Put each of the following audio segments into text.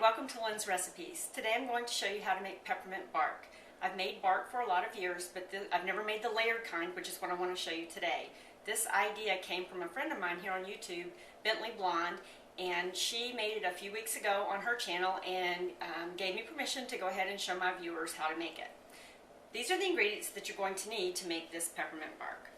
welcome to Lynn's Recipes. Today I'm going to show you how to make peppermint bark. I've made bark for a lot of years, but I've never made the layered kind, which is what I want to show you today. This idea came from a friend of mine here on YouTube, BentleyBlonde, and she made it a few weeks ago on her channel and gave me permission to go ahead and show my viewers how to make it. These are the ingredients that you're going to need to make this peppermint bark.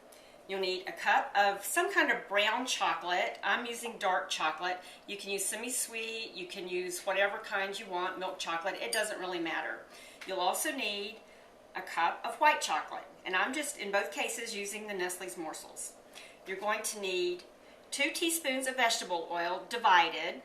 You'll need a cup of some kind of brown chocolate. I'm using dark chocolate. You can use semi-sweet, you can use whatever kind you want, milk chocolate, it doesn't really matter. You'll also need a cup of white chocolate, and I'm just, in both cases, using the Nestle's morsels. You're going to need 2 teaspoons of vegetable oil divided.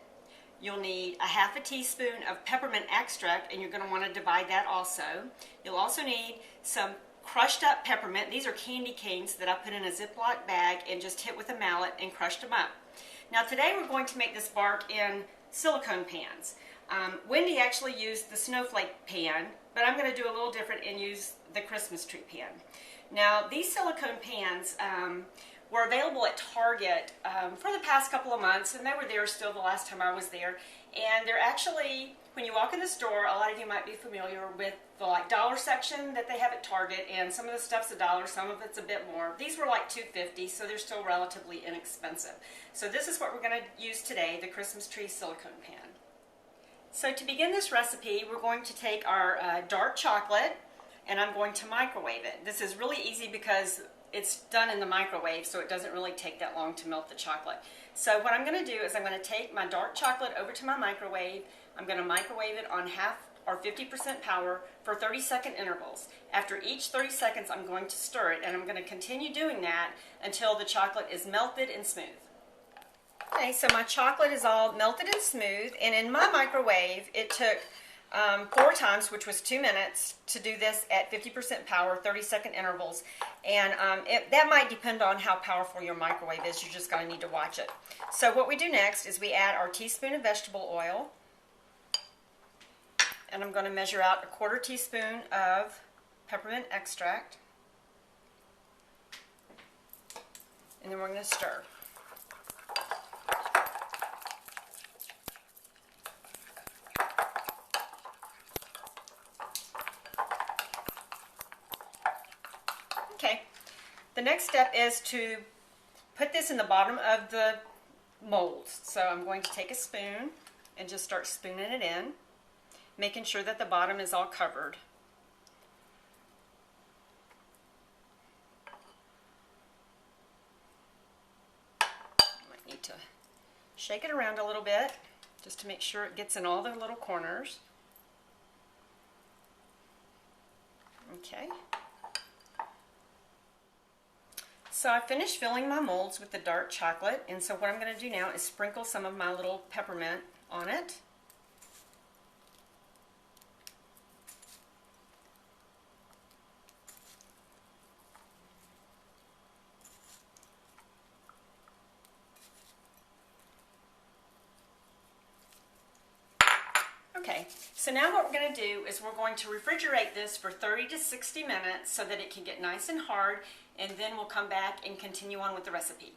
You'll need a half a teaspoon of peppermint extract, and you're going to want to divide that also. You'll also need some crushed up peppermint. These are candy canes that I put in a Ziploc bag and just hit with a mallet and crushed them up. Now today we're going to make this bark in silicone pans. Wendy actually used the snowflake pan, but I'm going to do a little different and use the Christmas tree pan. Now these silicone pans were available at Target for the past couple of months, and they were there still the last time I was there. And they're actually, when you walk in the store, a lot of you might be familiar with the dollar section that they have at Target, and some of the stuff's $1, some of it's a bit more. These were like $2.50, so they're still relatively inexpensive. So this is what we're going to use today, the Christmas tree silicone pan. So to begin this recipe, we're going to take our dark chocolate, and I'm going to microwave it. This is really easy because it's done in the microwave, so it doesn't really take that long to melt the chocolate. So what I'm going to do is I'm going to take my dark chocolate over to my microwave. I'm going to microwave it on half or 50% power for 30-second intervals. After each 30 seconds, I'm going to stir it, and I'm going to continue doing that until the chocolate is melted and smooth. Okay, so my chocolate is all melted and smooth, and in my microwave, it took 4 times, which was 2 minutes, to do this at 50% power, 30-second intervals. And that might depend on how powerful your microwave is. You're just going to need to watch it. So what we do next is we add our teaspoon of vegetable oil. And I'm going to measure out a 1/4 teaspoon of peppermint extract. And then we're going to stir. Okay, the next step is to put this in the bottom of the mold. So I'm going to take a spoon and just start spooning it in, making sure that the bottom is all covered. Might need to shake it around a little bit just to make sure it gets in all the little corners. Okay. So I finished filling my molds with the dark chocolate, and so what I'm going to do now is sprinkle some of my little peppermint on it. Okay, so now what we're going to do is we're going to refrigerate this for 30 to 60 minutes so that it can get nice and hard, and then we'll come back and continue on with the recipe.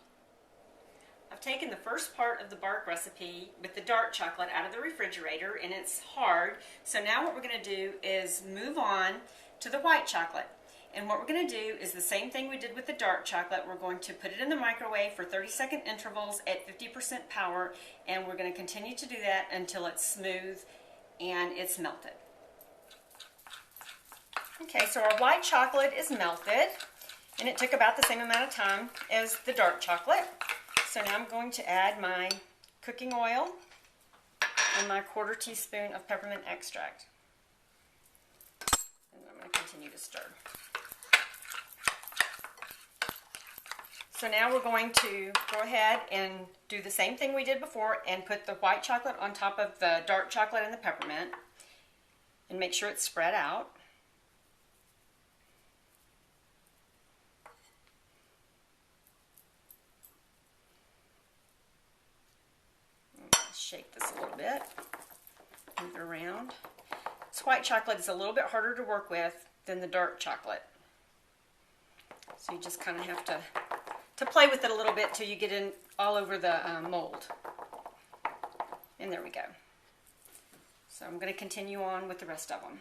I've taken the first part of the bark recipe with the dark chocolate out of the refrigerator, and it's hard. So now what we're going to do is move on to the white chocolate. And what we're going to do is the same thing we did with the dark chocolate. We're going to put it in the microwave for 30-second intervals at 50% power, and we're going to continue to do that until it's smooth and it's melted. Okay, so our white chocolate is melted, and it took about the same amount of time as the dark chocolate. So now I'm going to add my cooking oil and my 1/4 teaspoon of peppermint extract. And I'm going to continue to stir. So now we're going to go ahead and do the same thing we did before and put the white chocolate on top of the dark chocolate and the peppermint and make sure it's spread out. Shake this a little bit, move it around. This white chocolate is a little bit harder to work with than the dark chocolate. So you just kind of have to play with it a little bit till you get in all over the mold. And there we go. So I'm going to continue on with the rest of them.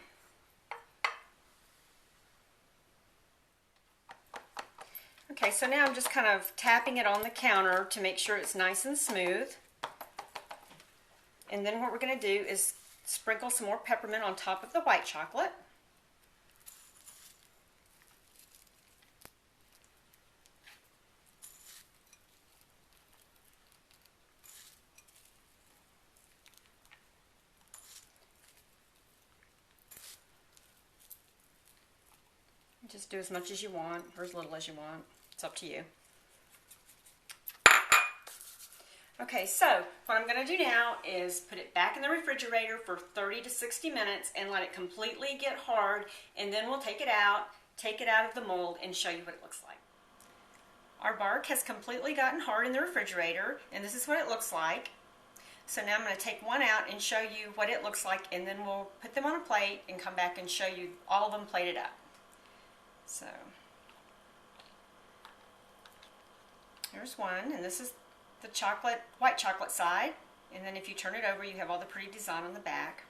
Okay, so now I'm just kind of tapping it on the counter to make sure it's nice and smooth. And then what we're going to do is sprinkle some more peppermint on top of the white chocolate. Just do as much as you want, or as little as you want. It's up to you. Okay, so what I'm going to do now is put it back in the refrigerator for 30 to 60 minutes and let it completely get hard, and then we'll take it out of the mold, and show you what it looks like. Our bark has completely gotten hard in the refrigerator, and this is what it looks like. So now I'm going to take one out and show you what it looks like, and then we'll put them on a plate and come back and show you all of them plated up. So here's one, and this is the white chocolate side, and then if you turn it over, you have all the pretty design on the back.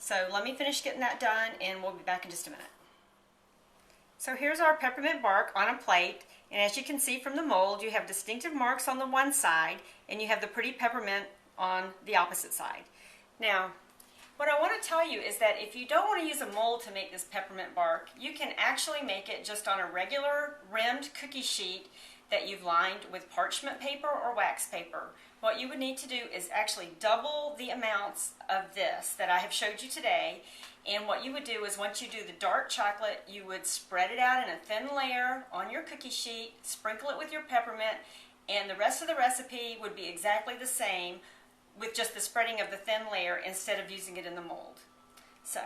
So let me finish getting that done, and we'll be back in just a minute. So here's our peppermint bark on a plate, and as you can see from the mold, you have distinctive marks on the one side, and you have the pretty peppermint on the opposite side. Now, what I want to tell you is that if you don't want to use a mold to make this peppermint bark, you can actually make it just on a regular rimmed cookie sheet that you've lined with parchment paper or wax paper. What you would need to do is actually double the amounts of this that I have showed you today, and what you would do is once you do the dark chocolate, you would spread it out in a thin layer on your cookie sheet, sprinkle it with your peppermint, and the rest of the recipe would be exactly the same with just the spreading of the thin layer instead of using it in the mold. So,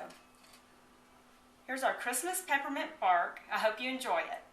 here's our Christmas peppermint bark. I hope you enjoy it.